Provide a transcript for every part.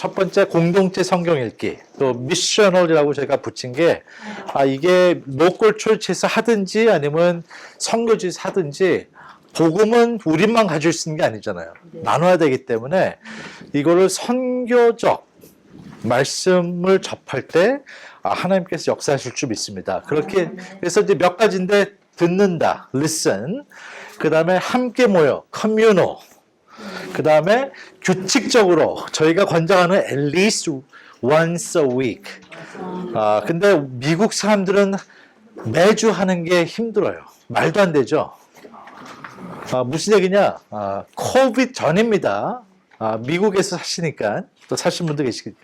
첫 번째 공동체 성경 읽기, 또 미셔널이라고 제가 붙인 게 이게 로컬 철치에서 하든지 아니면 선교지에서 하든지 복음은 우리만 가질 수 있는 게 아니잖아요. 나눠야 되기 때문에 이거를 선교적 말씀을 접할 때 하나님께서 역사하실 줄 믿습니다. 그렇게 그래서 이제 몇 가지인데 듣는다, listen. 그 다음에 함께 모여, communal. 그 다음에 규칙적으로 저희가 권장하는 at least once a week. 근데 미국 사람들은 매주 하는 게 힘들어요. 말도 안 되죠. 무슨 얘기냐? 코비드 전입니다. 미국에서 사시니까 또 사신 분도 계시겠죠.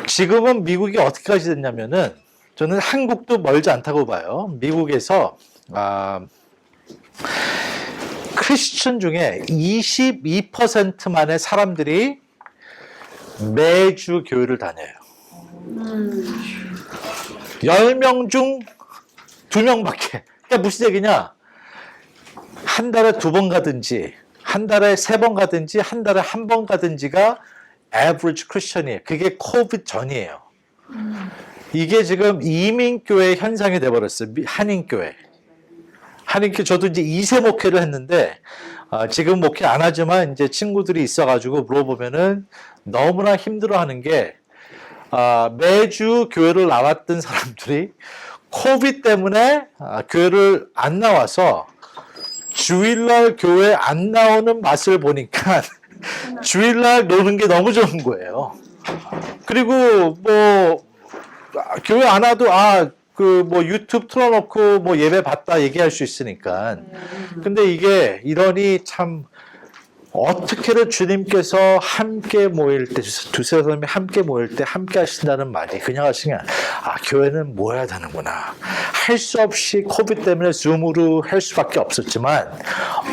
지금은 미국이 어떻게까지 됐냐면은 저는 한국도 멀지 않다고 봐요. 미국에서 크리스천 중에 22%만의 사람들이 매주 교회를 다녀요. 10명 중 2명밖에. 그러니까 무슨 얘기냐? 한 달에 2번 가든지, 한 달에 3번 가든지, 한 달에 1번 가든지가 average 크리스천이에요. 그게 코비드 전이에요. 이게 지금 이민교회 현상이 돼버렸어요. 한인교회. 한인교회, 저도 이제 2세 목회를 했는데, 지금 목회 안 하지만 이제 친구들이 있어가지고 물어보면은 너무나 힘들어하는 게, 매주 교회를 나왔던 사람들이 코비드 때문에 교회를 안 나와서 주일날 교회 안 나오는 맛을 보니까 주일날 노는 게 너무 좋은 거예요. 그리고 뭐 교회 안 와도 그 뭐 유튜브 틀어놓고 뭐 예배 봤다 얘기할 수 있으니까. 근데 이게 이러니 참 어떻게든 주님께서 함께 모일 때, 두세 사람이 함께 모일 때 함께 하신다는 말이 그냥 하시는 게 교회는 모여야 되는구나. 할 수 없이 코비드 때문에 줌으로 할 수밖에 없었지만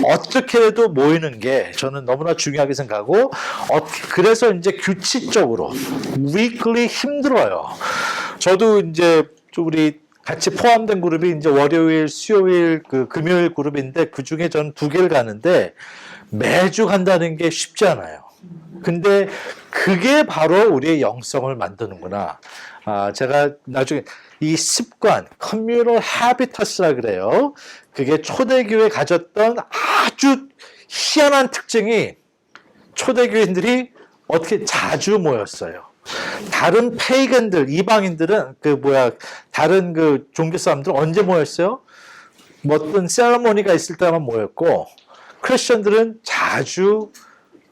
어떻게라도 모이는 게 저는 너무나 중요하게 생각하고 그래서 이제 규칙적으로 weekly 힘들어요. 저도 이제 우리 같이 포함된 그룹이 이제 월요일, 수요일, 금요일 그룹인데 그 중에 저는 2개를 가는데 매주 간다는 게 쉽지 않아요. 근데 그게 바로 우리의 영성을 만드는구나. 제가 나중에 이 습관, communal habitus라 그래요. 그게 초대교회 가졌던 아주 희한한 특징이 초대교인들이 어떻게 자주 모였어요. 다른 페이건들, 이방인들은 다른 종교 사람들은 언제 모였어요? 뭐 어떤 세레모니가 있을 때만 모였고, 크리스천들은 자주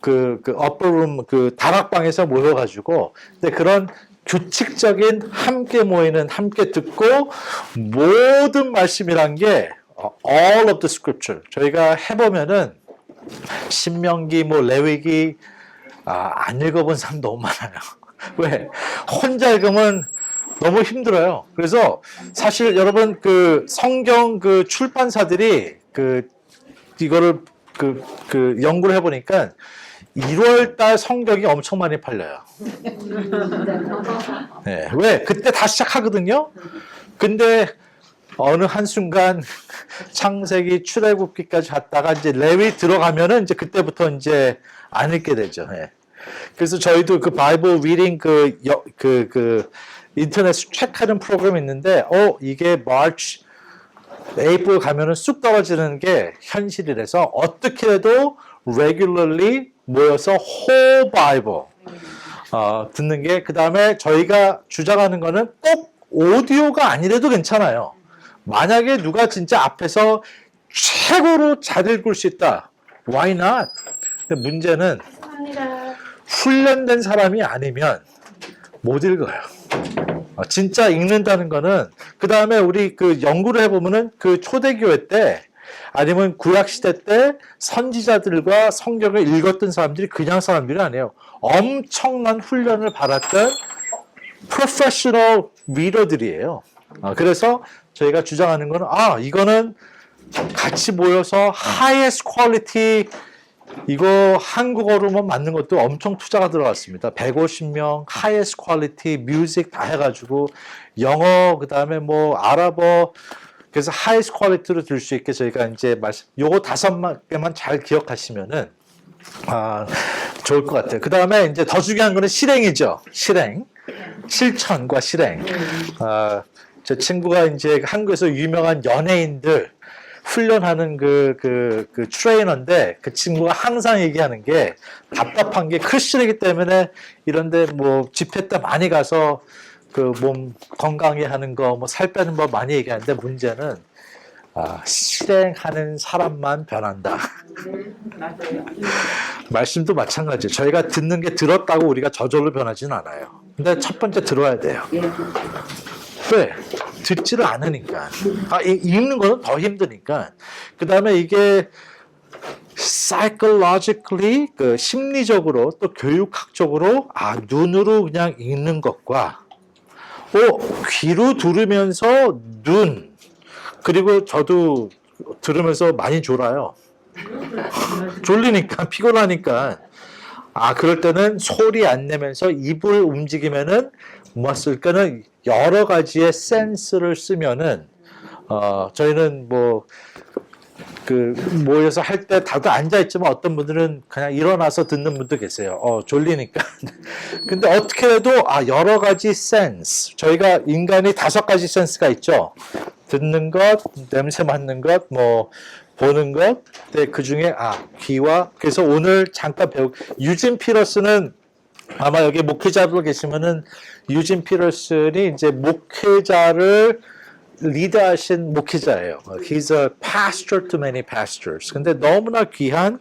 upper room, 다락방에서 모여가지고, 근데 그런 규칙적인 함께 모이는, 함께 듣고, 모든 말씀이란 게, all of the scripture. 저희가 해보면은, 신명기, 레위기, 안 읽어본 사람 너무 많아요. 왜? 혼자 읽으면 너무 힘들어요. 그래서 사실 여러분 성경 출판사들이 이거를 연구를 해보니까 1월달 성경이 엄청 많이 팔려요. 네. 왜? 그때 다 시작하거든요. 근데 어느 한순간 창세기 출애굽기까지 갔다가 이제 레위 들어가면은 이제 그때부터 이제 안 읽게 되죠. 네. 그래서 저희도 바이블 리딩 인터넷 체크하는 프로그램이 있는데 이게 마치 에이프릴 가면은 쑥 떨어지는 게 현실이라서 어떻게 해도 regularly 모여서 whole Bible 듣는 게, 그 다음에 저희가 주장하는 거는 꼭 오디오가 아니래도 괜찮아요. 만약에 누가 진짜 앞에서 최고로 잘 읽을 수 있다, why not? 근데 문제는 훈련된 사람이 아니면 못 읽어요. 진짜 읽는다는 거는, 그 다음에 우리 연구를 해보면은 초대교회 때 아니면 구약시대 때 선지자들과 성경을 읽었던 사람들이 그냥 사람들이 아니에요. 엄청난 훈련을 받았던 프로페셔널 리더들이에요. 그래서 저희가 주장하는 거는 이거는 같이 모여서 highest quality, 이거 한국어로만 만든 것도 엄청 투자가 들어갔습니다. 150명, highest quality, music 다 해가지고 영어, 그 다음에 아랍어, 그래서 highest quality로 들 수 있게 저희가 이제 요거 5개만 잘 기억하시면은 좋을 것 같아요. 그 다음에 이제 더 중요한 거는 실행이죠. 실천과 실행. 제 친구가 이제 한국에서 유명한 연예인들 훈련하는 그 트레이너인데 그 친구가 항상 얘기하는 게 답답한 게 크리스천이기 때문에 이런데 뭐 집회 때 많이 가서 그 몸 건강히 하는 거, 뭐 살 빼는 법 많이 얘기하는데 문제는 실행하는 사람만 변한다. 맞아요. 말씀도 마찬가지예요. 저희가 듣는 게 들었다고 우리가 저절로 변하지는 않아요. 근데 첫 번째 들어야 돼요. 왜? 듣지를 않으니까. 읽는 거는 더 힘드니까. 그 다음에 이게 psychologically, 그 심리적으로 또 교육학적으로 눈으로 그냥 읽는 것과 귀로 들으면서 눈, 그리고 저도 들으면서 많이 졸아요. 졸리니까, 피곤하니까. 그럴 때는 소리 안 내면서 입을 움직이면은 뭐 쓸까는 여러 가지의 센스를 쓰면은 저희는 뭐 모여서 할 때 다들 앉아 있지만 어떤 분들은 그냥 일어나서 듣는 분도 계세요. 졸리니까. 근데 어떻게 해도 여러 가지 센스. 저희가 인간이 5가지 센스가 있죠. 듣는 것, 냄새 맡는 것, 뭐 보는 것. 근데 그 중에 귀와. 그래서 오늘 잠깐 유진 피러스는 아마 여기 목회자로 계시면은 유진 피러슨이 이제 목회자를 리드하신 목회자예요. He's a pastor to many pastors. 근데 너무나 귀한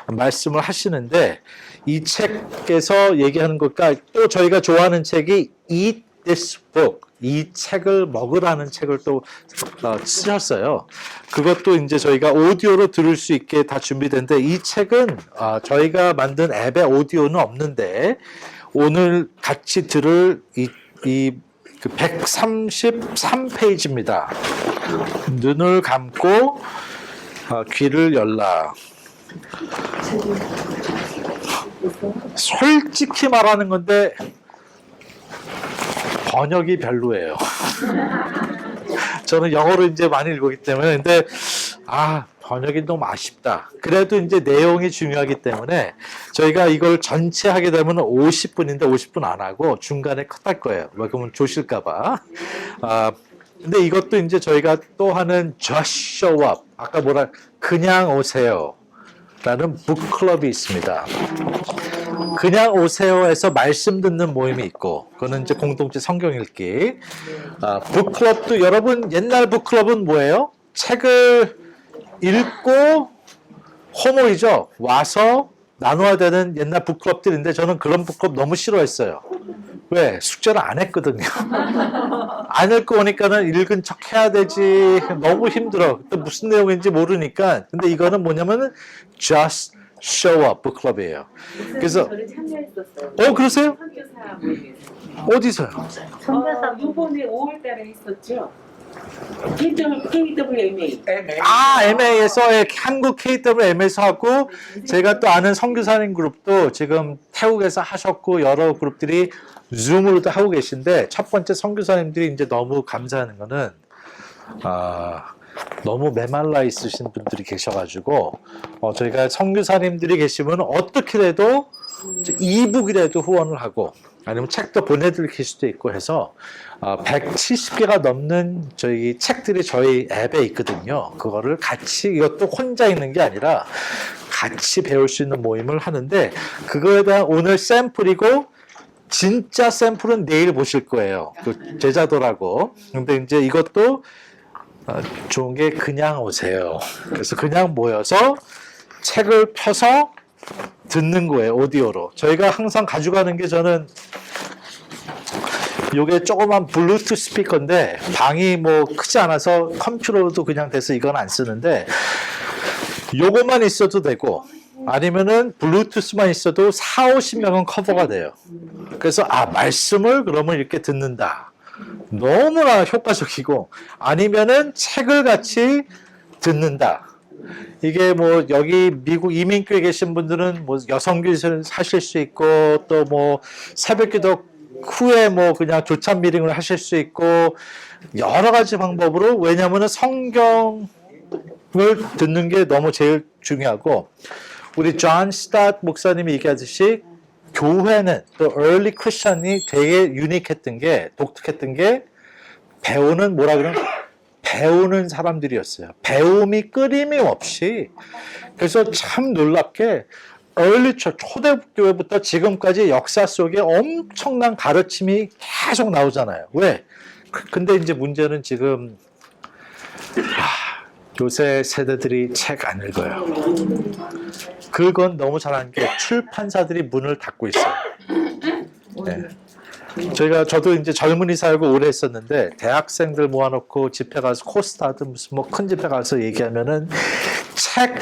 말씀을 하시는데 이 책에서 얘기하는 것과 또 저희가 좋아하는 책이 Eat This Book. 이 책을 먹으라는 책을 또 쓰셨어요. 그것도 이제 저희가 오디오로 들을 수 있게 다 준비된데 이 책은 저희가 만든 앱에 오디오는 없는데 오늘 같이 들을 이 133페이지입니다. 눈을 감고 귀를 열라. 솔직히 말하는 건데 번역이 별로예요. 저는 영어로 이제 많이 읽기 때문에 근데 번역이 너무 아쉽다. 그래도 이제 내용이 중요하기 때문에 저희가 이걸 전체 하게 되면 50분인데 50분 안 하고 중간에 컷할 거예요. 그러면 조실까봐. 근데 이것도 이제 저희가 또 하는 Just Show Up. 아까 그냥 오세요. 라는 북클럽이 있습니다. 그냥 오세요에서 말씀 듣는 모임이 있고, 그거는 이제 공동체 성경 읽기. 북클럽도 여러분 옛날 북클럽은 뭐예요? 책을 읽고 호모이죠. 와서 나눠야 되는 옛날 북클럽들인데 저는 그런 북클럽 너무 싫어했어요. 왜? 숙제를 안 했거든요. 안 읽고 오니까는 읽은 척 해야 되지. 너무 힘들어. 또 무슨 내용인지 모르니까. 근데 이거는 뭐냐면은 Just Show Up 북클럽이에요. 그래서 저를 참여했었어요. 그러세요? 선교사 모임에서. 어디서요? 이번에 5월달에 했었죠. KWMA. MA에서 한국 KWM에서 하고 제가 또 아는 선교사님 그룹도 지금 태국에서 하셨고 여러 그룹들이 줌으로도 하고 계신데 첫 번째 선교사님들이 이제 너무 감사하는 거는 너무 메말라 있으신 분들이 계셔가지고 저희가 선교사님들이 계시면 어떻게라도 이북이라도 후원을 하고 아니면 책도 보내드릴 수도 있고 해서 170개가 넘는 저희 책들이 저희 앱에 있거든요. 그거를 같이 이것도 혼자 있는 게 아니라 같이 배울 수 있는 모임을 하는데 그거에 대한 오늘 샘플이고 진짜 샘플은 내일 보실 거예요. 그 제자도라고. 근데 이제 이것도 좋은 게 그냥 오세요. 그래서 그냥 모여서 책을 펴서 듣는 거예요. 오디오로. 저희가 항상 가져가는 게 저는 요게 조그만 블루투스 스피커인데 방이 뭐 크지 않아서 컴퓨터로도 그냥 돼서 이건 안 쓰는데 요거만 있어도 되고 아니면은 블루투스만 있어도 40~50명은 커버가 돼요. 그래서 말씀을 그러면 이렇게 듣는다. 너무나 효과적이고 아니면은 책을 같이 듣는다. 이게 뭐 여기 미국 이민교에 계신 분들은 뭐 여성교회를 하실 수 있고 또 뭐 새벽기도 후에 뭐 그냥 조찬 미팅을 하실 수 있고 여러 가지 방법으로 왜냐하면 성경을 듣는 게 너무 제일 중요하고 우리 존 스타트 목사님이 얘기하듯이 교회는 또 early Christian이 되게 유니크했던 게 독특했던 게 배우는 뭐라 그러면 배우는 사람들이었어요. 배움이 끊임이 없이. 그래서 참 놀랍게 early church, 초대교회부터 지금까지 역사 속에 엄청난 가르침이 계속 나오잖아요. 왜? 근데 이제 문제는 지금 요새 세대들이 책 안 읽어요. 그건 너무 잘한 게 출판사들이 문을 닫고 있어요. 네. 저도 이제 젊은이 사역을 오래 했었는데 대학생들 모아놓고 집회 가서 코스타든 무슨 뭐 큰 집회 가서 얘기하면은 책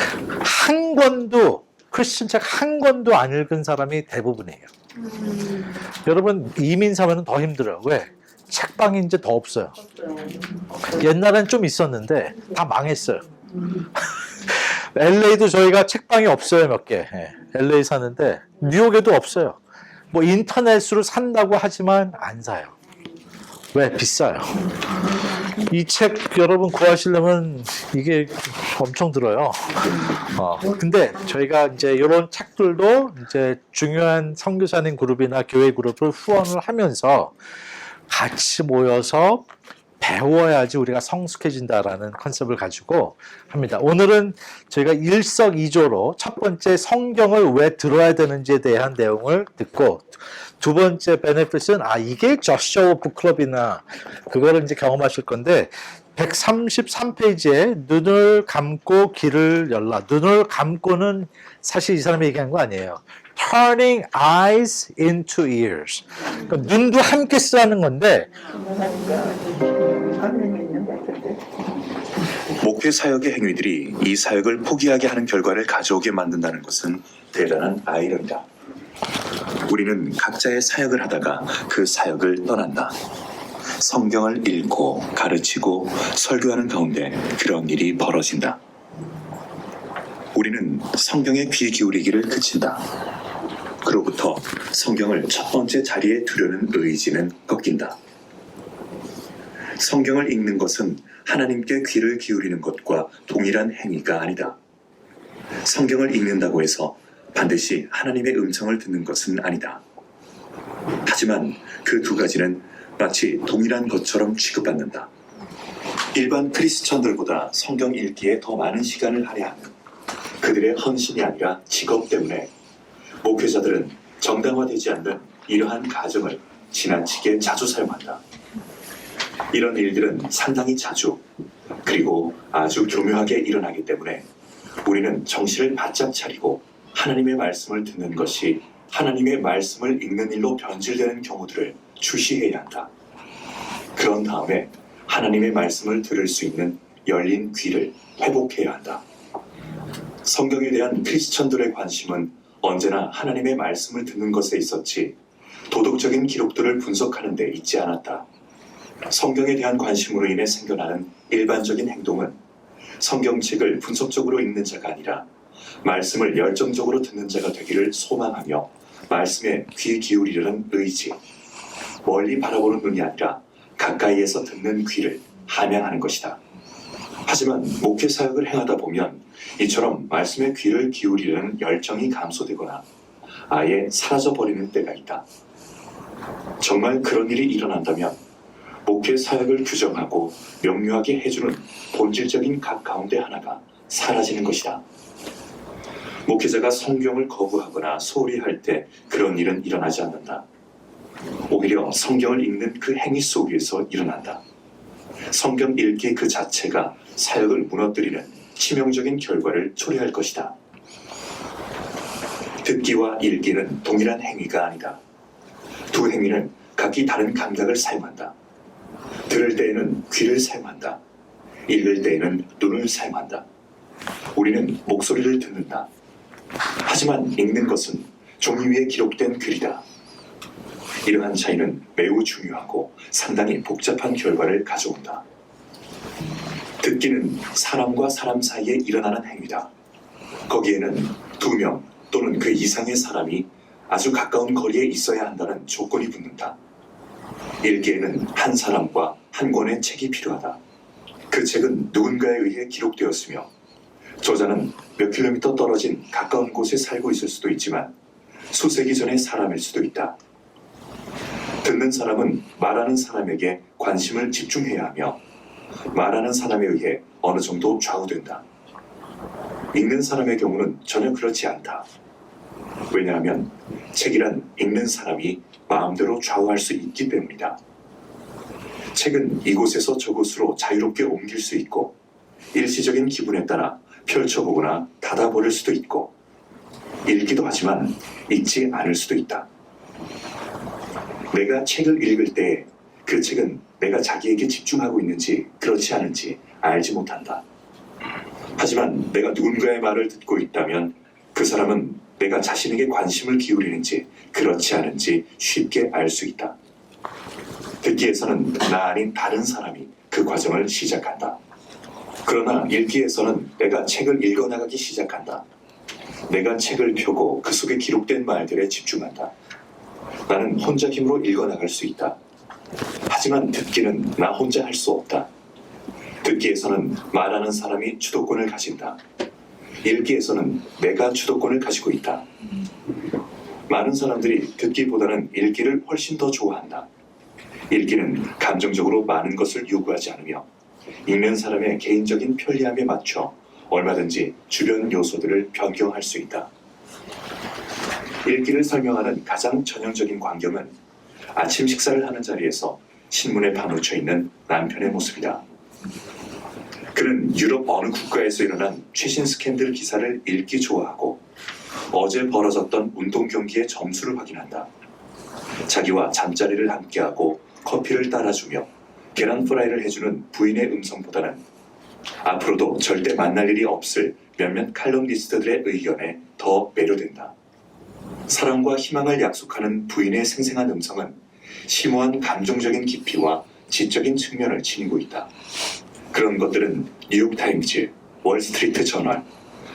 한 권도 크리스천 책 한 권도 안 읽은 사람이 대부분이에요. 여러분 이민 사회는 더 힘들어요. 왜? 책방이 이제 더 없어요. 옛날엔 좀 있었는데 다 망했어요. LA도 저희가 책방이 없어요, 몇 개. LA 사는데 뉴욕에도 없어요. 뭐 인터넷으로 산다고 하지만 안 사요. 왜? 비싸요. 이 책 여러분 구하시려면 이게 엄청 들어요. 근데 저희가 이제 이런 책들도 이제 중요한 선교사님 그룹이나 교회 그룹을 후원을 하면서 같이 모여서 배워야지 우리가 성숙해진다라는 컨셉을 가지고 합니다. 오늘은 저희가 일석이조로 첫 번째 성경을 왜 들어야 되는지에 대한 내용을 듣고 두 번째 베네핏은 이게 저쇼 북클럽이나 그거를 이제 경험하실 건데 133페이지에 눈을 감고 귀를 열라. 눈을 감고는 사실 이 사람이 얘기한 거 아니에요. Turning eyes into ears. 그러니까 눈도 함께 쓰라는 건데 목회 사역의 행위들이 이 사역을 포기하게 하는 결과를 가져오게 만든다는 것은 대단한 아이러니다. 우리는 각자의 사역을 하다가 그 사역을 떠난다. 성경을 읽고 가르치고 설교하는 가운데 그런 일이 벌어진다. 우리는 성경에 귀 기울이기를 그친다. 그로부터 성경을 첫 번째 자리에 두려는 의지는 꺾인다. 성경을 읽는 것은 하나님께 귀를 기울이는 것과 동일한 행위가 아니다. 성경을 읽는다고 해서 반드시 하나님의 음성을 듣는 것은 아니다. 하지만 그 두 가지는 마치 동일한 것처럼 취급받는다. 일반 크리스천들보다 성경 읽기에 더 많은 시간을 할애하는 그들의 헌신이 아니라 직업 때문에 목회자들은 정당화되지 않는 이러한 가정을 지나치게 자주 사용한다. 이런 일들은 상당히 자주 그리고 아주 교묘하게 일어나기 때문에 우리는 정신을 바짝 차리고 하나님의 말씀을 듣는 것이 하나님의 말씀을 읽는 일로 변질되는 경우들을 주시해야 한다. 그런 다음에 하나님의 말씀을 들을 수 있는 열린 귀를 회복해야 한다. 성경에 대한 크리스천들의 관심은 언제나 하나님의 말씀을 듣는 것에 있었지 도덕적인 기록들을 분석하는 데 있지 않았다. 성경에 대한 관심으로 인해 생겨나는 일반적인 행동은 성경책을 분석적으로 읽는 자가 아니라 말씀을 열정적으로 듣는 자가 되기를 소망하며 말씀에 귀 기울이려는 의지, 멀리 바라보는 눈이 아니라 가까이에서 듣는 귀를 함양하는 것이다. 하지만 목회 사역을 행하다 보면 이처럼 말씀에 귀를 기울이려는 열정이 감소되거나 아예 사라져버리는 때가 있다. 정말 그런 일이 일어난다면 목회 사역을 규정하고 명료하게 해주는 본질적인 각 가운데 하나가 사라지는 것이다. 목회자가 성경을 거부하거나 소홀히 할 때 그런 일은 일어나지 않는다. 오히려 성경을 읽는 그 행위 속에서 일어난다. 성경 읽기 그 자체가 사역을 무너뜨리는 치명적인 결과를 초래할 것이다. 듣기와 읽기는 동일한 행위가 아니다. 두 행위는 각기 다른 감각을 사용한다. 들을 때에는 귀를 사용한다. 읽을 때에는 눈을 사용한다. 우리는 목소리를 듣는다. 하지만 읽는 것은 종이 위에 기록된 글이다. 이러한 차이는 매우 중요하고 상당히 복잡한 결과를 가져온다. 듣기는 사람과 사람 사이에 일어나는 행위다. 거기에는 2명 또는 그 이상의 사람이 아주 가까운 거리에 있어야 한다는 조건이 붙는다. 읽기에는 한 사람과 한 권의 책이 필요하다. 그 책은 누군가에 의해 기록되었으며 저자는 몇 킬로미터 떨어진 가까운 곳에 살고 있을 수도 있지만 수세기 전의 사람일 수도 있다. 듣는 사람은 말하는 사람에게 관심을 집중해야 하며 말하는 사람에 의해 어느 정도 좌우된다. 읽는 사람의 경우는 전혀 그렇지 않다. 왜냐하면 책이란 읽는 사람이 마음대로 좌우할 수 있기 때문이다. 책은 이곳에서 저곳으로 자유롭게 옮길 수 있고 일시적인 기분에 따라 펼쳐보거나 닫아버릴 수도 있고 읽기도 하지만 읽지 않을 수도 있다. 내가 책을 읽을 때 그 책은 내가 자기에게 집중하고 있는지 그렇지 않은지 알지 못한다. 하지만 내가 누군가의 말을 듣고 있다면 그 사람은 내가 자신에게 관심을 기울이는지 그렇지 않은지 쉽게 알 수 있다. 듣기에서는 나 아닌 다른 사람이 그 과정을 시작한다. 그러나 읽기에서는 내가 책을 읽어나가기 시작한다. 내가 책을 펴고 그 속에 기록된 말들에 집중한다. 나는 혼자 힘으로 읽어나갈 수 있다. 하지만 듣기는 나 혼자 할 수 없다. 듣기에서는 말하는 사람이 주도권을 가진다. 읽기에서는 내가 주도권을 가지고 있다. 많은 사람들이 듣기보다는 읽기를 훨씬 더 좋아한다. 읽기는 감정적으로 많은 것을 요구하지 않으며 읽는 사람의 개인적인 편리함에 맞춰 얼마든지 주변 요소들을 변경할 수 있다. 읽기를 설명하는 가장 전형적인 광경은 아침 식사를 하는 자리에서 신문에 파묻혀 있는 남편의 모습이다. 그는 유럽 어느 국가에서 일어난 최신 스캔들 기사를 읽기 좋아하고 어제 벌어졌던 운동 경기의 점수를 확인한다. 자기와 잠자리를 함께하고 커피를 따라주며 계란 프라이를 해주는 부인의 음성보다는 앞으로도 절대 만날 일이 없을 몇몇 칼럼니스트들의 의견에 더 매료된다. 사랑과 희망을 약속하는 부인의 생생한 음성은 심오한 감정적인 깊이와 지적인 측면을 지니고 있다. 그런 것들은 뉴욕타임즈, 월스트리트 저널,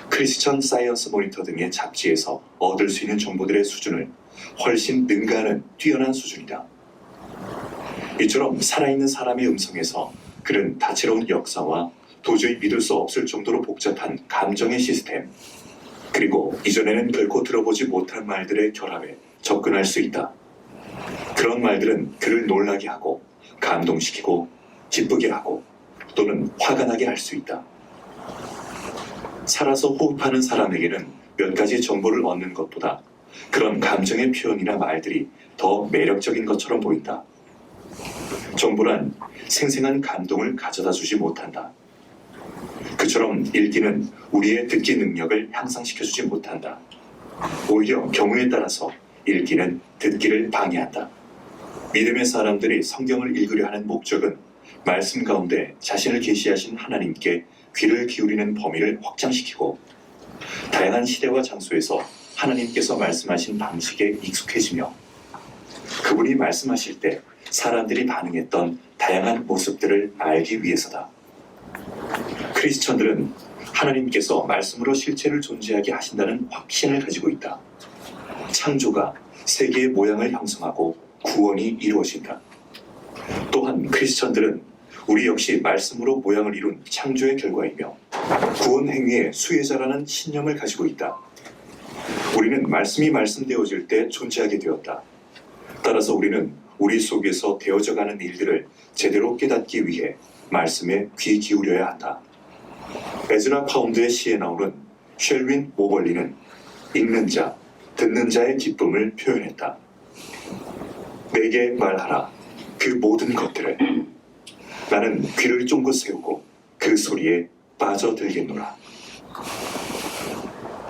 크리스천 사이언스 모니터 등의 잡지에서 얻을 수 있는 정보들의 수준을 훨씬 능가하는 뛰어난 수준이다. 이처럼 살아있는 사람의 음성에서 그는 다채로운 역사와 도저히 믿을 수 없을 정도로 복잡한 감정의 시스템, 그리고 이전에는 결코 들어보지 못한 말들의 결합에 접근할 수 있다. 그런 말들은 그를 놀라게 하고 감동시키고 기쁘게 하고 또는 화가 나게 할 수 있다. 살아서 호흡하는 사람에게는 몇 가지 정보를 얻는 것보다 그런 감정의 표현이나 말들이 더 매력적인 것처럼 보인다. 정보란 생생한 감동을 가져다 주지 못한다. 그처럼 읽기는 우리의 듣기 능력을 향상시켜주지 못한다. 오히려 경우에 따라서 읽기는 듣기를 방해한다. 믿음의 사람들이 성경을 읽으려 하는 목적은 말씀 가운데 자신을 계시하신 하나님께 귀를 기울이는 범위를 확장시키고 다양한 시대와 장소에서 하나님께서 말씀하신 방식에 익숙해지며 그분이 말씀하실 때 사람들이 반응했던 다양한 모습들을 알기 위해서다. 크리스천들은 하나님께서 말씀으로 실체를 존재하게 하신다는 확신을 가지고 있다. 창조가 세계의 모양을 형성하고 구원이 이루어진다. 또한 크리스천들은 우리 역시 말씀으로 모양을 이룬 창조의 결과이며 구원 행위의 수혜자라는 신념을 가지고 있다. 우리는 말씀이 말씀되어질 때 존재하게 되었다. 따라서 우리는 우리 속에서 되어져가는 일들을 제대로 깨닫기 위해 말씀에 귀 기울여야 한다. 에즈라 파운드의 시에 나오는 쉘윈 모벌리는 읽는 자, 듣는 자의 기쁨을 표현했다. 내게 말하라 그 모든 것들을 나는 귀를 쫑긋 세우고 그 소리에 빠져들겠노라.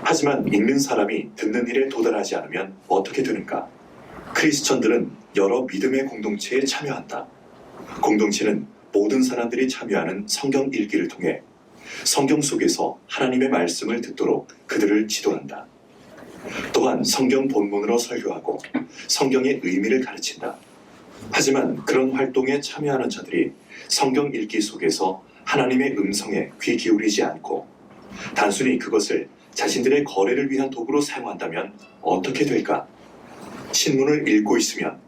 하지만 읽는 사람이 듣는 일에 도달하지 않으면 어떻게 되는가? 크리스천들은 여러 믿음의 공동체에 참여한다. 공동체는 모든 사람들이 참여하는 성경 읽기를 통해 성경 속에서 하나님의 말씀을 듣도록 그들을 지도한다. 또한 성경 본문으로 설교하고 성경의 의미를 가르친다. 하지만 그런 활동에 참여하는 자들이 성경 읽기 속에서 하나님의 음성에 귀 기울이지 않고 단순히 그것을 자신들의 거래를 위한 도구로 사용한다면 어떻게 될까? 신문을 읽고 있으면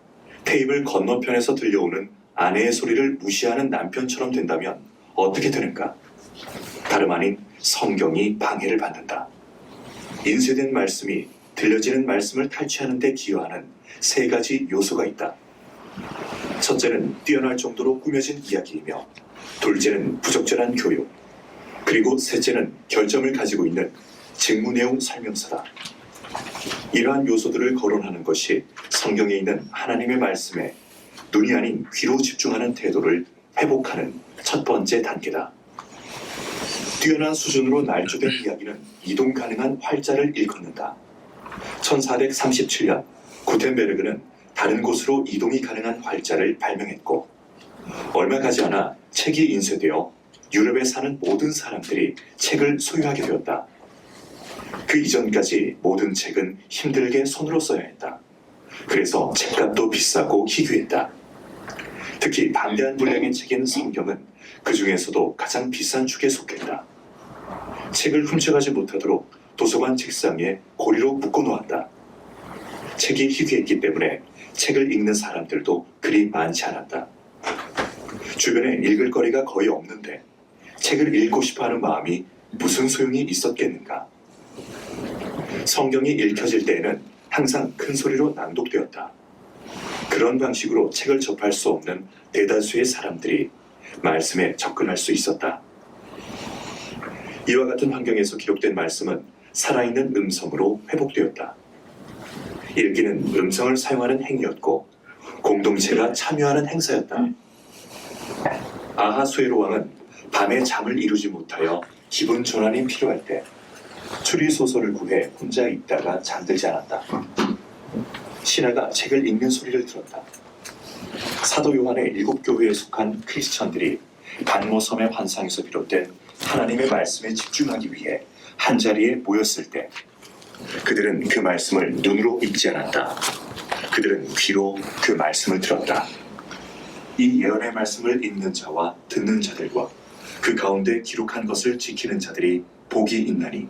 테이블 건너편에서 들려오는 아내의 소리를 무시하는 남편처럼 된다면 어떻게 되는가? 다름 아닌 성경이 방해를 받는다. 인쇄된 말씀이 들려지는 말씀을 탈취하는 데 기여하는 세 가지 요소가 있다. 첫째는 뛰어날 정도로 꾸며진 이야기이며, 둘째는 부적절한 교육, 그리고 셋째는 결점을 가지고 있는 직무 내용 설명서다. 이러한 요소들을 거론하는 것이 성경에 있는 하나님의 말씀에 눈이 아닌 귀로 집중하는 태도를 회복하는 첫 번째 단계다. 뛰어난 수준으로 날조된 이야기는 이동 가능한 활자를 일컫는다. 1437년 구텐베르그는 다른 곳으로 이동이 가능한 활자를 발명했고, 얼마 가지 않아 책이 인쇄되어 유럽에 사는 모든 사람들이 책을 소유하게 되었다. 그 이전까지 모든 책은 힘들게 손으로 써야 했다. 그래서 책값도 비싸고 희귀했다. 특히 방대한 분량의 책인 성경은 그 중에서도 가장 비싼 축에 속했다. 책을 훔쳐가지 못하도록 도서관 책상에 고리로 묶어놓았다. 책이 희귀했기 때문에 책을 읽는 사람들도 그리 많지 않았다. 주변에 읽을 거리가 거의 없는데 책을 읽고 싶어하는 마음이 무슨 소용이 있었겠는가. 성경이 읽혀질 때에는 항상 큰 소리로 낭독되었다. 그런 방식으로 책을 접할 수 없는 대다수의 사람들이 말씀에 접근할 수 있었다. 이와 같은 환경에서 기록된 말씀은 살아있는 음성으로 회복되었다. 읽기는 음성을 사용하는 행위였고, 공동체가 참여하는 행사였다. 아하수에로 왕은 밤에 잠을 이루지 못하여 기분 전환이 필요할 때 추리소설을 구해 혼자 읽다가 잠들지 않았다. 신하가 책을 읽는 소리를 들었다. 사도 요한의 7교회에 속한 크리스천들이 반모섬의 환상에서 비롯된 하나님의 말씀에 집중하기 위해 한자리에 모였을 때 그들은 그 말씀을 눈으로 읽지 않았다. 그들은 귀로 그 말씀을 들었다. 이 예언의 말씀을 읽는 자와 듣는 자들과 그 가운데 기록한 것을 지키는 자들이 복이 있나니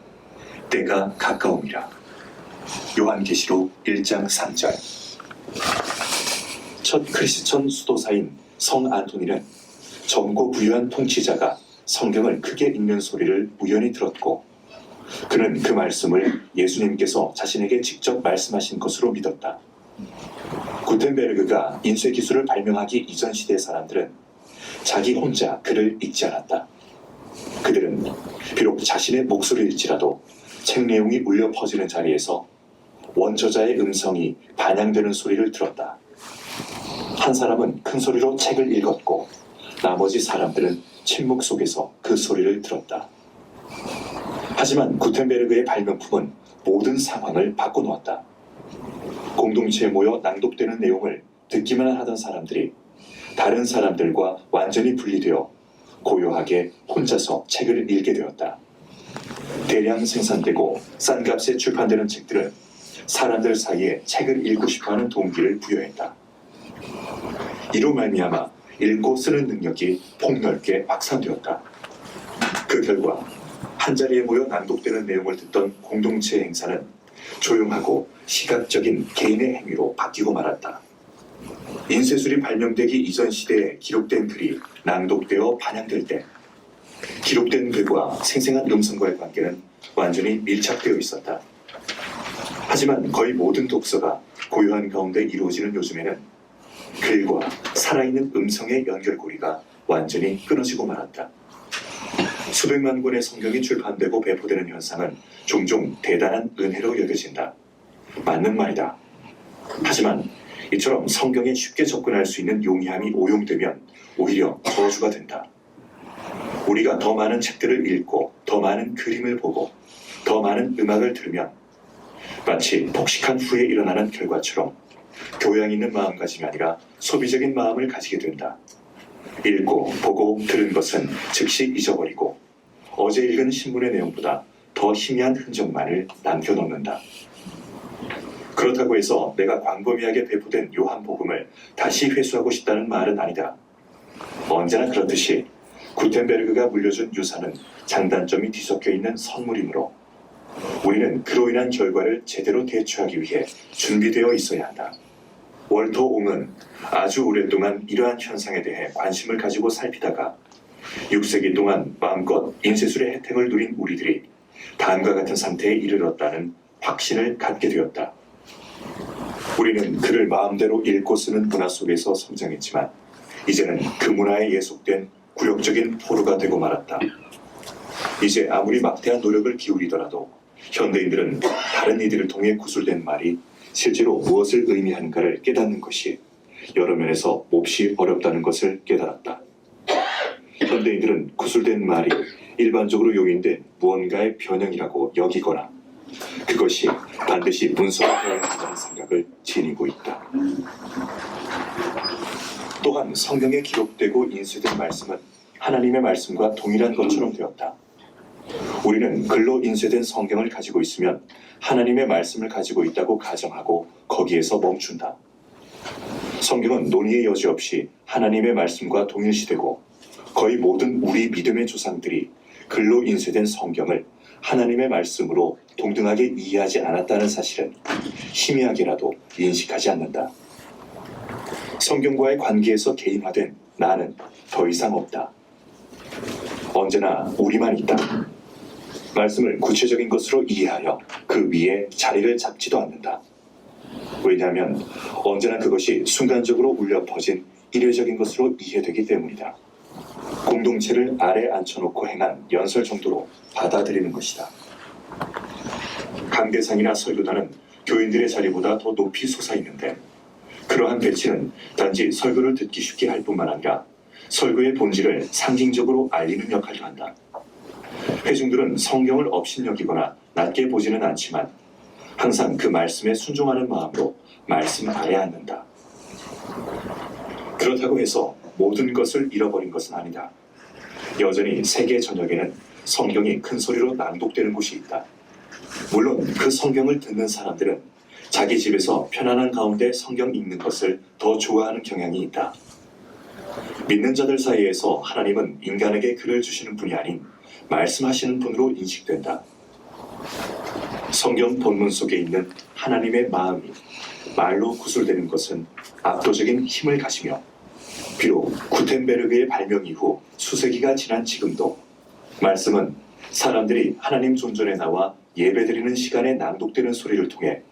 때가 가까움이라. 요한계시록 1장 3절. 첫 크리스천 수도사인 성 안토니는 젊고 부유한 통치자가 성경을 크게 읽는 소리를 우연히 들었고, 그는 그 말씀을 예수님께서 자신에게 직접 말씀하신 것으로 믿었다. 구텐베르그가 인쇄 기술을 발명하기 이전 시대 사람들은 자기 혼자 글을 읽지 않았다. 그들은 비록 자신의 목소리일지라도 책 내용이 울려 퍼지는 자리에서 원저자의 음성이 반영되는 소리를 들었다. 한 사람은 큰 소리로 책을 읽었고, 나머지 사람들은 침묵 속에서 그 소리를 들었다. 하지만 구텐베르그의 발명품은 모든 상황을 바꿔놓았다. 공동체에 모여 낭독되는 내용을 듣기만 하던 사람들이 다른 사람들과 완전히 분리되어 고요하게 혼자서 책을 읽게 되었다. 대량 생산되고 싼 값에 출판되는 책들은 사람들 사이에 책을 읽고 싶어하는 동기를 부여했다. 이로 말미암아 읽고 쓰는 능력이 폭넓게 확산되었다. 그 결과 한자리에 모여 낭독되는 내용을 듣던 공동체 행사는 조용하고 시각적인 개인의 행위로 바뀌고 말았다. 인쇄술이 발명되기 이전 시대에 기록된 글이 낭독되어 반영될 때 기록된 글과 생생한 음성과의 관계는 완전히 밀착되어 있었다. 하지만 거의 모든 독서가 고요한 가운데 이루어지는 요즘에는 글과 살아있는 음성의 연결고리가 완전히 끊어지고 말았다. 수백만 권의 성경이 출판되고 배포되는 현상은 종종 대단한 은혜로 여겨진다. 맞는 말이다. 하지만 이처럼 성경에 쉽게 접근할 수 있는 용이함이 오용되면 오히려 저주가 된다. 우리가 더 많은 책들을 읽고 더 많은 그림을 보고 더 많은 음악을 들으면 마치 폭식한 후에 일어나는 결과처럼 교양 있는 마음가짐이 아니라 소비적인 마음을 가지게 된다. 읽고 보고 들은 것은 즉시 잊어버리고 어제 읽은 신문의 내용보다 더 희미한 흔적만을 남겨놓는다. 그렇다고 해서 내가 광범위하게 배포된 요한복음을 다시 회수하고 싶다는 말은 아니다. 언제나 그렇듯이 구텐베르그가 물려준 유산은 장단점이 뒤섞여 있는 선물이므로 우리는 그로 인한 결과를 제대로 대처하기 위해 준비되어 있어야 한다. 월터 옹은 아주 오랫동안 이러한 현상에 대해 관심을 가지고 살피다가 6세기 동안 마음껏 인쇄술의 혜택을 누린 우리들이 다음과 같은 상태에 이르렀다는 확신을 갖게 되었다. 우리는 글을 마음대로 읽고 쓰는 문화 속에서 성장했지만 이제는 그 문화에 예속된 굴욕적인 포로가 되고 말았다. 이제 아무리 막대한 노력을 기울이더라도 현대인들은 다른 이들을 통해 구술된 말이 실제로 무엇을 의미하는가를 깨닫는 것이 여러 면에서 몹시 어렵다는 것을 깨달았다. 현대인들은 구술된 말이 일반적으로 용인된 무언가의 변형이라고 여기거나 그것이 반드시 문서화되어야 한다는 생각을 지니고 있다. 또한 성경에 기록되고 인쇄된 말씀은 하나님의 말씀과 동일한 것처럼 되었다. 우리는 글로 인쇄된 성경을 가지고 있으면 하나님의 말씀을 가지고 있다고 가정하고 거기에서 멈춘다. 성경은 논의의 여지 없이 하나님의 말씀과 동일시되고 거의 모든 우리 믿음의 조상들이 글로 인쇄된 성경을 하나님의 말씀으로 동등하게 이해하지 않았다는 사실은 희미하게라도 인식하지 않는다. 성경과의 관계에서 개인화된 나는 더 이상 없다. 언제나 우리만 있다. 말씀을 구체적인 것으로 이해하여 그 위에 자리를 잡지도 않는다. 왜냐하면 언제나 그것이 순간적으로 울려 퍼진 일회적인 것으로 이해되기 때문이다. 공동체를 아래 앉혀놓고 행한 연설 정도로 받아들이는 것이다. 강대상이나 설교단은 교인들의 자리보다 더 높이 솟아있는데 그러한 배치는 단지 설교를 듣기 쉽게 할 뿐만 아니라 설교의 본질을 상징적으로 알리는 역할도 한다. 회중들은 성경을 업신여기거나 낮게 보지는 않지만 항상 그 말씀에 순종하는 마음으로 말씀 아래 앉는다. 그렇다고 해서 모든 것을 잃어버린 것은 아니다. 여전히 세계 전역에는 성경이 큰 소리로 낭독되는 곳이 있다. 물론 그 성경을 듣는 사람들은 자기 집에서 편안한 가운데 성경 읽는 것을 더 좋아하는 경향이 있다. 믿는 자들 사이에서 하나님은 인간에게 글을 주시는 분이 아닌 말씀하시는 분으로 인식된다. 성경 본문 속에 있는 하나님의 마음이 말로 구술되는 것은 압도적인 힘을 가지며 비록 구텐베르그의 발명 이후 수세기가 지난 지금도 말씀은 사람들이 하나님 존전에 나와 예배드리는 시간에 낭독되는 소리를 통해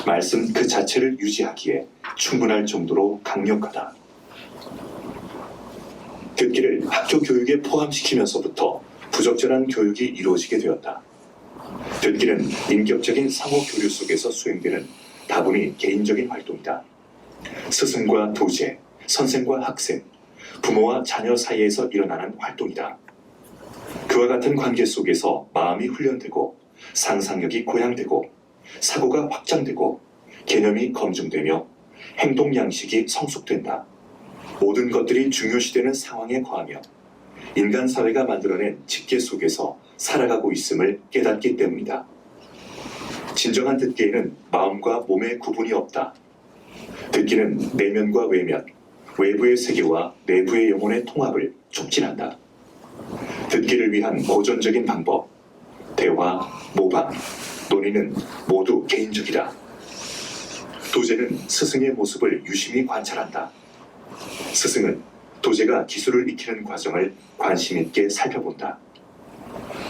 말씀 그 자체를 유지하기에 충분할 정도로 강력하다. 듣기를 학교 교육에 포함시키면서부터 부적절한 교육이 이루어지게 되었다. 듣기는 인격적인 상호 교류 속에서 수행되는 다분히 개인적인 활동이다. 스승과 도제, 선생과 학생, 부모와 자녀 사이에서 일어나는 활동이다. 그와 같은 관계 속에서 마음이 훈련되고 상상력이 고양되고 사고가 확장되고 개념이 검증되며 행동 양식이 성숙된다. 모든 것들이 중요시되는 상황에 거하며 인간 사회가 만들어낸 직계 속에서 살아가고 있음을 깨닫기 때문이다. 진정한 듣기에는 마음과 몸의 구분이 없다. 듣기는 내면과 외면, 외부의 세계와 내부의 영혼의 통합을 촉진한다. 듣기를 위한 고전적인 방법, 대화, 모방, 논의는 모두 개인적이다. 도제는 스승의 모습을 유심히 관찰한다. 스승은 도제가 기술을 익히는 과정을 관심 있게 살펴본다.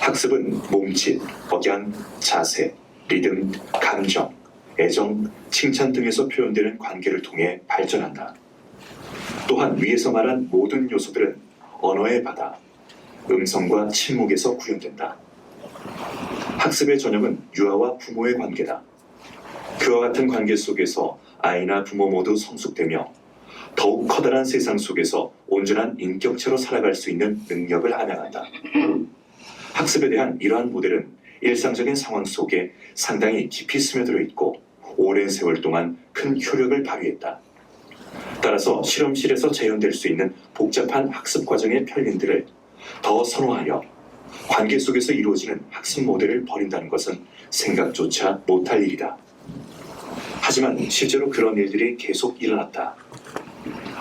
학습은 몸짓, 억양, 자세, 리듬, 감정, 애정, 칭찬 등에서 표현되는 관계를 통해 발전한다. 또한 위에서 말한 모든 요소들은 언어의 바다, 음성과 침묵에서 구현된다. 학습의 전형은 유아와 부모의 관계다. 그와 같은 관계 속에서 아이나 부모 모두 성숙되며 더욱 커다란 세상 속에서 온전한 인격체로 살아갈 수 있는 능력을 함양한다. 학습에 대한 이러한 모델은 일상적인 상황 속에 상당히 깊이 스며들어 있고 오랜 세월 동안 큰 효력을 발휘했다. 따라서 실험실에서 재현될 수 있는 복잡한 학습 과정의 편린들을 더 선호하여 관계 속에서 이루어지는 학습 모델을 버린다는 것은 생각조차 못할 일이다. 하지만 실제로 그런 일들이 계속 일어났다.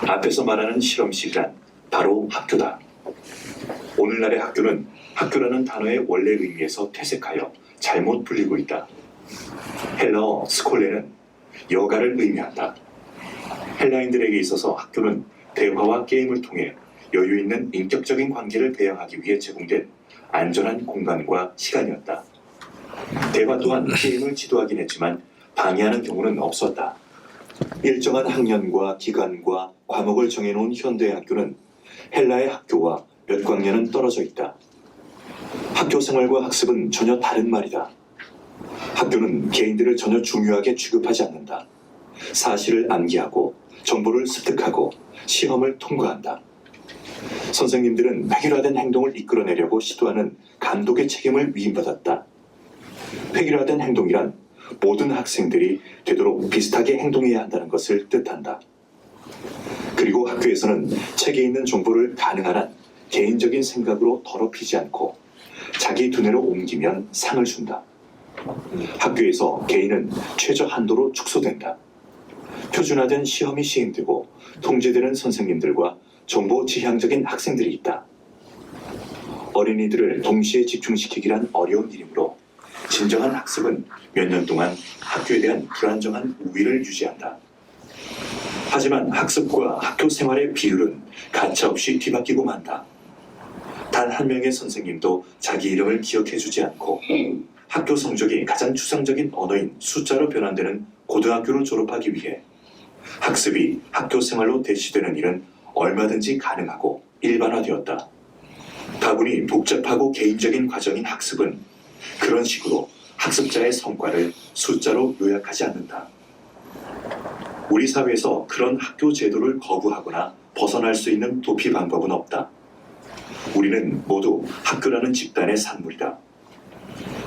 앞에서 말하는 실험실이란 바로 학교다. 오늘날의 학교는 학교라는 단어의 원래 의미에서 퇴색하여 잘못 불리고 있다. 헬라어 스콜레는 여가를 의미한다. 헬라인들에게 있어서 학교는 대화와 게임을 통해 여유 있는 인격적인 관계를 배양하기 위해 제공된 안전한 공간과 시간이었다. 대화 또한 게임을 지도하긴 했지만 방해하는 경우는 없었다. 일정한 학년과 기간과 과목을 정해놓은 현대의 학교는 헬라의 학교와 몇 광년은 떨어져 있다. 학교 생활과 학습은 전혀 다른 말이다. 학교는 개인들을 전혀 중요하게 취급하지 않는다. 사실을 암기하고 정보를 습득하고 시험을 통과한다. 선생님들은 획일화된 행동을 이끌어내려고 시도하는 감독의 책임을 위임받았다. 획일화된 행동이란 모든 학생들이 되도록 비슷하게 행동해야 한다는 것을 뜻한다. 그리고 학교에서는 책에 있는 정보를 가능한 한 개인적인 생각으로 더럽히지 않고 자기 두뇌로 옮기면 상을 준다. 학교에서 개인은 최저 한도로 축소된다. 표준화된 시험이 시행되고 통제되는 선생님들과 정보 지향적인 학생들이 있다. 어린이들을 동시에 집중시키기란 어려운 일이므로 진정한 학습은 몇 년 동안 학교에 대한 불안정한 우위를 유지한다. 하지만 학습과 학교 생활의 비율은 가차없이 뒤바뀌고 만다. 단 한 명의 선생님도 자기 이름을 기억해주지 않고 학교 성적이 가장 추상적인 언어인 숫자로 변환되는 고등학교를 졸업하기 위해 학습이 학교 생활로 대시되는 일은 얼마든지 가능하고 일반화되었다. 다분히 복잡하고 개인적인 과정인 학습은 그런 식으로 학습자의 성과를 숫자로 요약하지 않는다. 우리 사회에서 그런 학교 제도를 거부하거나 벗어날 수 있는 도피 방법은 없다. 우리는 모두 학교라는 집단의 산물이다.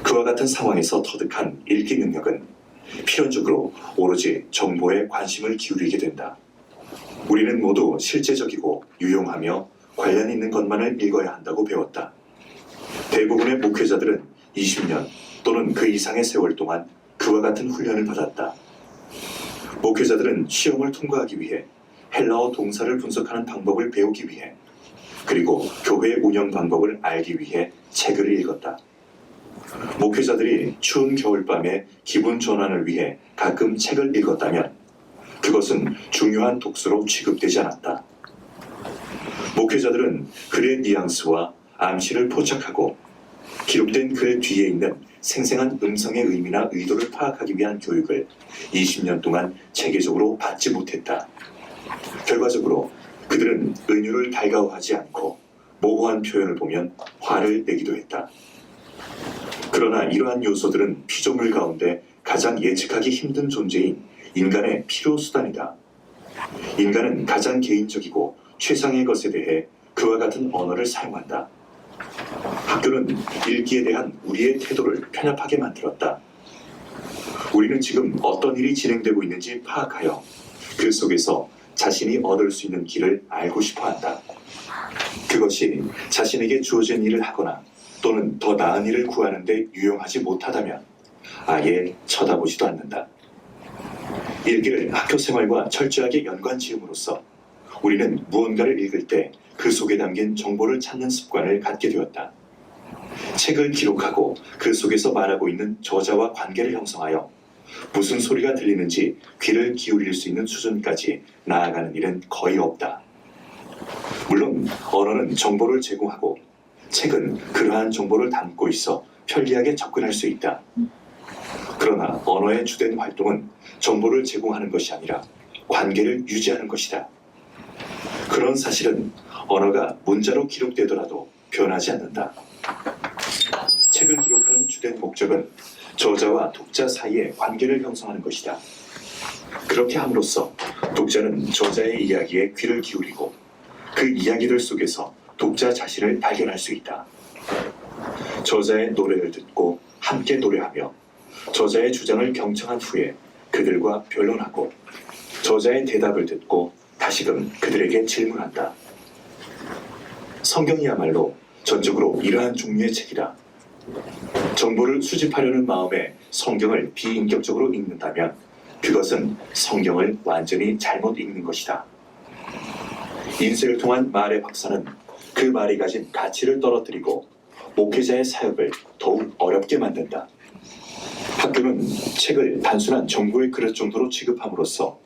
그와 같은 상황에서 터득한 읽기 능력은 필연적으로 오로지 정보에 관심을 기울이게 된다. 우리는 모두 실제적이고 유용하며 관련 있는 것만을 읽어야 한다고 배웠다. 대부분의 목회자들은 20년 또는 그 이상의 세월 동안 그와 같은 훈련을 받았다. 목회자들은 시험을 통과하기 위해 헬라어 동사를 분석하는 방법을 배우기 위해 그리고 교회 운영 방법을 알기 위해 책을 읽었다. 목회자들이 추운 겨울밤에 기분 전환을 위해 가끔 책을 읽었다면 그것은 중요한 독서로 취급되지 않았다. 목회자들은 글의 뉘앙스와 암시를 포착하고 기록된 글 뒤에 있는 생생한 음성의 의미나 의도를 파악하기 위한 교육을 20년 동안 체계적으로 받지 못했다. 결과적으로 그들은 은유를 달가워하지 않고 모호한 표현을 보면 화를 내기도 했다. 그러나 이러한 요소들은 피조물 가운데 가장 예측하기 힘든 존재인 인간의 필요수단이다. 인간은 가장 개인적이고 최상의 것에 대해 그와 같은 언어를 사용한다. 학교는 읽기에 대한 우리의 태도를 편협하게 만들었다. 우리는 지금 어떤 일이 진행되고 있는지 파악하여 그 속에서 자신이 얻을 수 있는 길을 알고 싶어 한다. 그것이 자신에게 주어진 일을 하거나 또는 더 나은 일을 구하는 데 유용하지 못하다면 아예 쳐다보지도 않는다. 읽기를 학교 생활과 철저하게 연관 지음으로써 우리는 무언가를 읽을 때 그 속에 담긴 정보를 찾는 습관을 갖게 되었다. 책을 기록하고 그 속에서 말하고 있는 저자와 관계를 형성하여 무슨 소리가 들리는지 귀를 기울일 수 있는 수준까지 나아가는 일은 거의 없다. 물론 언어는 정보를 제공하고 책은 그러한 정보를 담고 있어 편리하게 접근할 수 있다. 그러나 언어의 주된 활동은 정보를 제공하는 것이 아니라 관계를 유지하는 것이다. 그런 사실은 언어가 문자로 기록되더라도 변하지 않는다. 책을 기록하는 주된 목적은 저자와 독자 사이의 관계를 형성하는 것이다. 그렇게 함으로써 독자는 저자의 이야기에 귀를 기울이고 그 이야기들 속에서 독자 자신을 발견할 수 있다. 저자의 노래를 듣고 함께 노래하며 저자의 주장을 경청한 후에 그들과 변론하고 저자의 대답을 듣고 다시금 그들에게 질문한다. 성경이야말로 전적으로 이러한 종류의 책이다. 정보를 수집하려는 마음에 성경을 비인격적으로 읽는다면 그것은 성경을 완전히 잘못 읽는 것이다. 인쇄를 통한 말의 박사는 그 말이 가진 가치를 떨어뜨리고 목회자의 사역을 더욱 어렵게 만든다. 학교는 책을 단순한 정보의 그릇 정도로 취급함으로써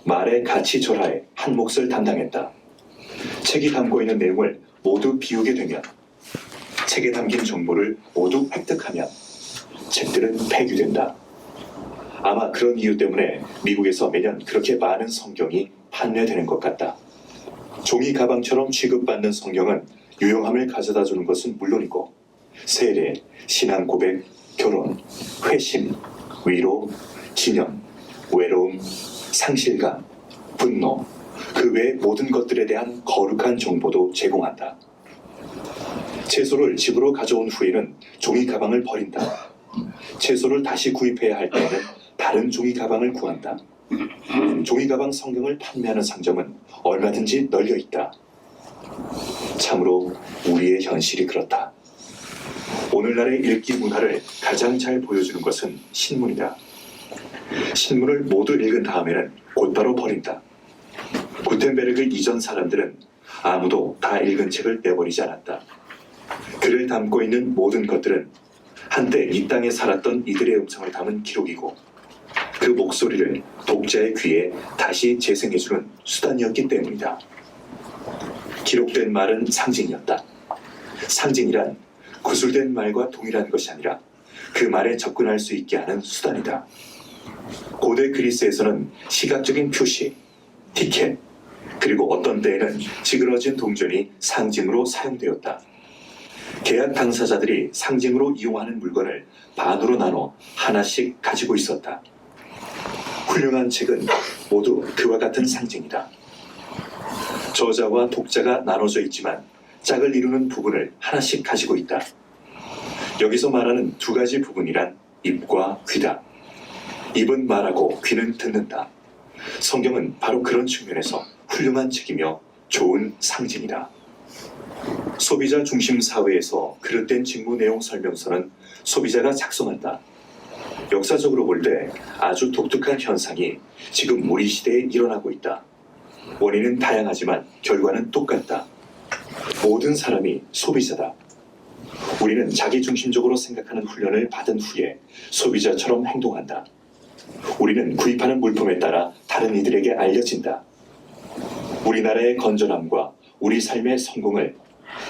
말의 가치 절하에 한 몫을 담당했다. 책이 담고 있는 내용을 모두 비우게 되면, 책에 담긴 정보를 모두 획득하면 책들은 폐기된다. 아마 그런 이유 때문에 미국에서 매년 그렇게 많은 성경이 판매되는 것 같다. 종이 가방처럼 취급받는 성경은 유용함을 가져다 주는 것은 물론이고, 세례, 신앙 고백, 결혼, 회심, 위로, 기념, 외로움, 상실감, 분노, 그 외의 모든 것들에 대한 거룩한 정보도 제공한다. 채소를 집으로 가져온 후에는 종이 가방을 버린다. 채소를 다시 구입해야 할 때에는 다른 종이 가방을 구한다. 종이 가방 성경을 판매하는 상점은 얼마든지 널려 있다. 참으로 우리의 현실이 그렇다. 오늘날의 읽기 문화를 가장 잘 보여주는 것은 신문이다. 신문을 모두 읽은 다음에는 곧바로 버린다. 구텐베르그 이전 사람들은 아무도 다 읽은 책을 내버리지 않았다. 그를 담고 있는 모든 것들은 한때 이 땅에 살았던 이들의 음성을 담은 기록이고, 그 목소리를 독자의 귀에 다시 재생해주는 수단이었기 때문이다. 기록된 말은 상징이었다. 상징이란 구술된 말과 동일한 것이 아니라 그 말에 접근할 수 있게 하는 수단이다. 고대 그리스에서는 시각적인 표시, 티켓, 그리고 어떤 때에는 찌그러진 동전이 상징으로 사용되었다. 계약 당사자들이 상징으로 이용하는 물건을 반으로 나눠 하나씩 가지고 있었다. 훌륭한 책은 모두 그와 같은 상징이다. 저자와 독자가 나눠져 있지만 짝을 이루는 부분을 하나씩 가지고 있다. 여기서 말하는 두 가지 부분이란 입과 귀다. 입은 말하고 귀는 듣는다. 성경은 바로 그런 측면에서 훌륭한 책이며 좋은 상징이다. 소비자 중심 사회에서 그릇된 직무 내용 설명서는 소비자가 작성한다. 역사적으로 볼 때 아주 독특한 현상이 지금 우리 시대에 일어나고 있다. 원인은 다양하지만 결과는 똑같다. 모든 사람이 소비자다. 우리는 자기중심적으로 생각하는 훈련을 받은 후에 소비자처럼 행동한다. 우리는 구입하는 물품에 따라 다른 이들에게 알려진다. 우리나라의 건전함과 우리 삶의 성공을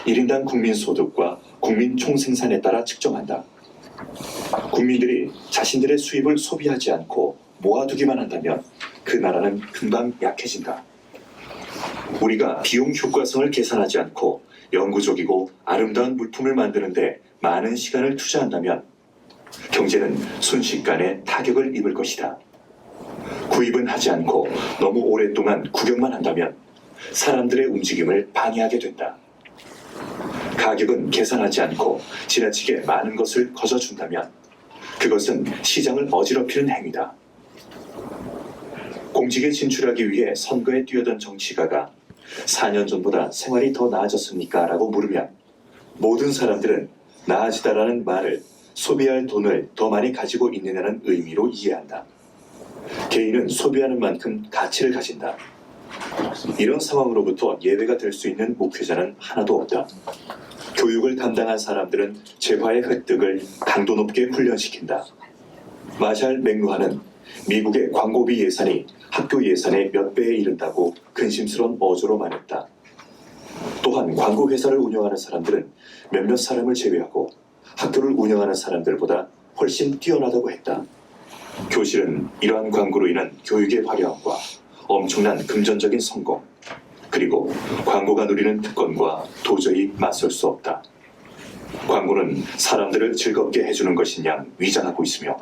1인당 국민소득과 국민 총생산에 따라 측정한다. 국민들이 자신들의 수입을 소비하지 않고 모아두기만 한다면 그 나라는 금방 약해진다. 우리가 비용 효과성을 계산하지 않고 영구적이고 아름다운 물품을 만드는데 많은 시간을 투자한다면 경제는 순식간에 타격을 입을 것이다. 구입은 하지 않고 너무 오랫동안 구경만 한다면 사람들의 움직임을 방해하게 된다. 가격은 계산하지 않고 지나치게 많은 것을 거저준다면 그것은 시장을 어지럽히는 행위다. 공직에 진출하기 위해 선거에 뛰어든 정치가가 4년 전보다 생활이 더 나아졌습니까? 라고 물으면 모든 사람들은 나아지다라는 말을 소비할 돈을 더 많이 가지고 있느냐는 의미로 이해한다. 개인은 소비하는 만큼 가치를 가진다. 이런 상황으로부터 예외가 될 수 있는 목회자는 하나도 없다. 교육을 담당한 사람들은 재화의 획득을 강도 높게 훈련시킨다. 마샬 맥루하는 미국의 광고비 예산이 학교 예산의 몇 배에 이른다고 근심스러운 어조로 말했다. 또한 광고 회사를 운영하는 사람들은 몇몇 사람을 제외하고 학교를 운영하는 사람들보다 훨씬 뛰어나다고 했다. 교실은 이러한 광고로 인한 교육의 화려함과 엄청난 금전적인 성공, 그리고 광고가 누리는 특권과 도저히 맞설 수 없다. 광고는 사람들을 즐겁게 해주는 것이냐 위장하고 있으며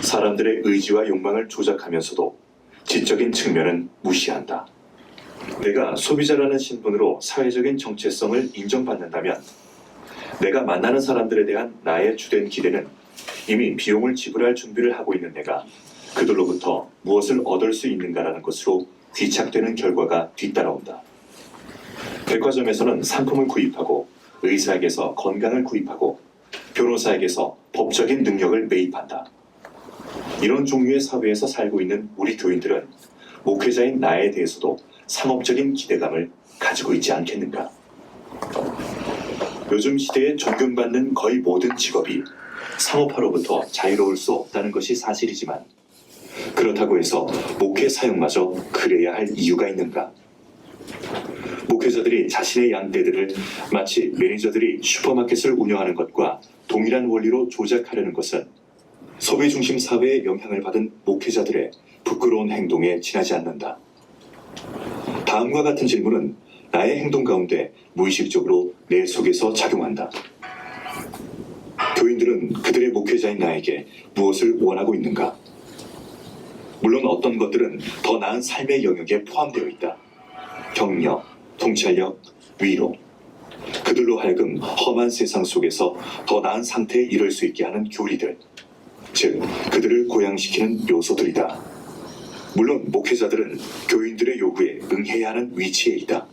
사람들의 의지와 욕망을 조작하면서도 지적인 측면은 무시한다. 내가 소비자라는 신분으로 사회적인 정체성을 인정받는다면 내가 만나는 사람들에 대한 나의 주된 기대는 이미 비용을 지불할 준비를 하고 있는 내가 그들로부터 무엇을 얻을 수 있는가라는 것으로 귀착되는 결과가 뒤따라온다. 백화점에서는 상품을 구입하고 의사에게서 건강을 구입하고 변호사에게서 법적인 능력을 매입한다. 이런 종류의 사회에서 살고 있는 우리 교인들은 목회자인 나에 대해서도 상업적인 기대감을 가지고 있지 않겠는가? 요즘 시대에 존경받는 거의 모든 직업이 상업화로부터 자유로울 수 없다는 것이 사실이지만 그렇다고 해서 목회 사역마저 그래야 할 이유가 있는가? 목회자들이 자신의 양떼들을 마치 매니저들이 슈퍼마켓을 운영하는 것과 동일한 원리로 조작하려는 것은 소비 중심 사회의 영향을 받은 목회자들의 부끄러운 행동에 지나지 않는다. 다음과 같은 질문은 나의 행동 가운데 무의식적으로 내 속에서 작용한다. 교인들은 그들의 목회자인 나에게 무엇을 원하고 있는가? 물론 어떤 것들은 더 나은 삶의 영역에 포함되어 있다. 격려, 통찰력, 위로. 그들로 하여금 험한 세상 속에서 더 나은 상태에 이를 수 있게 하는 교리들, 즉 그들을 고양시키는 요소들이다. 물론 목회자들은 교인들의 요구에 응해야 하는 위치에 있다.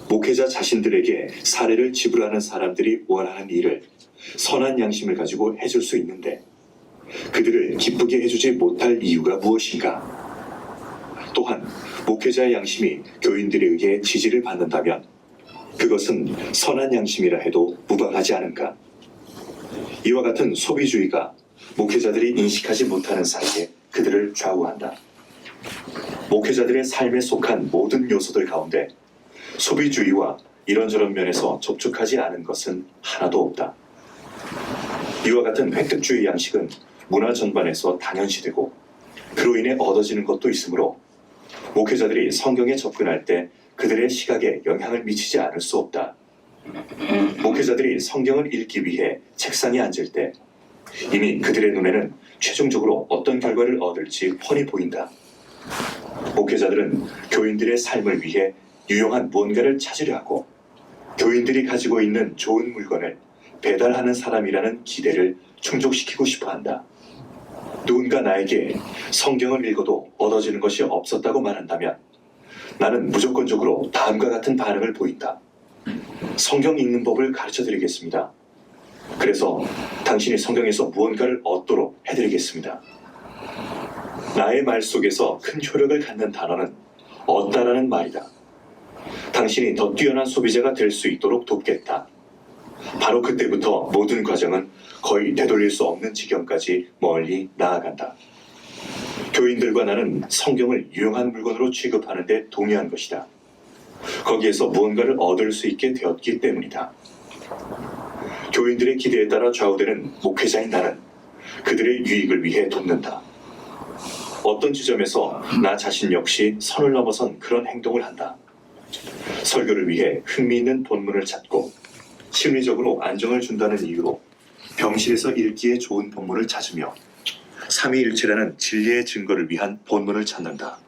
목회자 자신들에게 사례를 지불하는 사람들이 원하는 일을 선한 양심을 가지고 해줄 수 있는데 그들을 기쁘게 해주지 못할 이유가 무엇인가? 또한 목회자의 양심이 교인들에 의해 지지를 받는다면 그것은 선한 양심이라 해도 무방하지 않은가? 이와 같은 소비주의가 목회자들이 인식하지 못하는 사이에 그들을 좌우한다. 목회자들의 삶에 속한 모든 요소들 가운데 소비주의와 이런저런 면에서 접촉하지 않은 것은 하나도 없다. 이와 같은 획득주의 양식은 문화 전반에서 당연시되고 그로 인해 얻어지는 것도 있으므로 목회자들이 성경에 접근할 때 그들의 시각에 영향을 미치지 않을 수 없다. 목회자들이 성경을 읽기 위해 책상에 앉을 때 이미 그들의 눈에는 최종적으로 어떤 결과를 얻을지 훤히 보인다. 목회자들은 교인들의 삶을 위해 유용한 무언가를 찾으려 하고 교인들이 가지고 있는 좋은 물건을 배달하는 사람이라는 기대를 충족시키고 싶어 한다. 누군가 나에게 성경을 읽어도 얻어지는 것이 없었다고 말한다면 나는 무조건적으로 다음과 같은 반응을 보인다. 성경 읽는 법을 가르쳐 드리겠습니다. 그래서 당신이 성경에서 무언가를 얻도록 해드리겠습니다. 나의 말 속에서 큰 효력을 갖는 단어는 얻다라는 말이다. 당신이 더 뛰어난 소비자가 될 수 있도록 돕겠다. 바로 그때부터 모든 과정은 거의 되돌릴 수 없는 지경까지 멀리 나아간다. 교인들과 나는 성경을 유용한 물건으로 취급하는 데 동의한 것이다. 거기에서 무언가를 얻을 수 있게 되었기 때문이다. 교인들의 기대에 따라 좌우되는 목회자인 나는 그들의 유익을 위해 돕는다. 어떤 지점에서 나 자신 역시 선을 넘어선 그런 행동을 한다. 설교를 위해 흥미있는 본문을 찾고 심리적으로 안정을 준다는 이유로 병실에서 읽기에 좋은 본문을 찾으며 삼위일체라는 진리의 증거를 위한 본문을 찾는다.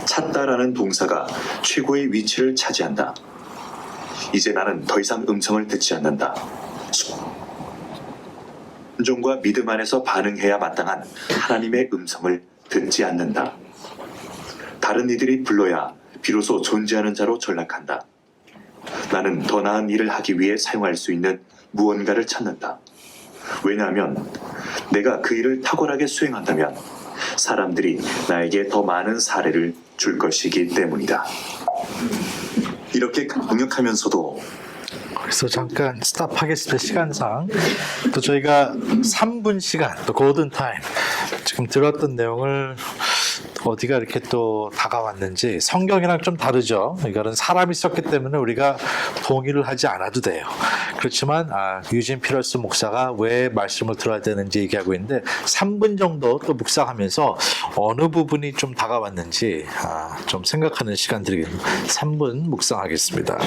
찾다라는 동사가 최고의 위치를 차지한다. 이제 나는 더 이상 음성을 듣지 않는다. 순종과 믿음 안에서 반응해야 마땅한 하나님의 음성을 듣지 않는다. 다른 이들이 불러야 비로소 존재하는 자로 전락한다. 나는 더 나은 일을 하기 위해 사용할 수 있는 무언가를 찾는다. 왜냐하면 내가 그 일을 탁월하게 수행한다면 사람들이 나에게 더 많은 사례를 줄 것이기 때문이다. 이렇게 강력하면서도 그래서 잠깐 스탑하겠습니다. 시간상 또 저희가 3분 시간 또 골든타임 지금 들었던 내용을 어디가 이렇게 또 다가왔는지 성경이랑 좀 다르죠. 이거는 사람이 썼기 때문에 우리가 동의를 하지 않아도 돼요. 그렇지만 유진 피러스 목사가 왜 말씀을 들어야 되는지 얘기하고 있는데 3분 정도 또 묵상하면서 어느 부분이 좀 다가왔는지 좀 생각하는 시간 드리겠습니다. 3분 묵상하겠습니다.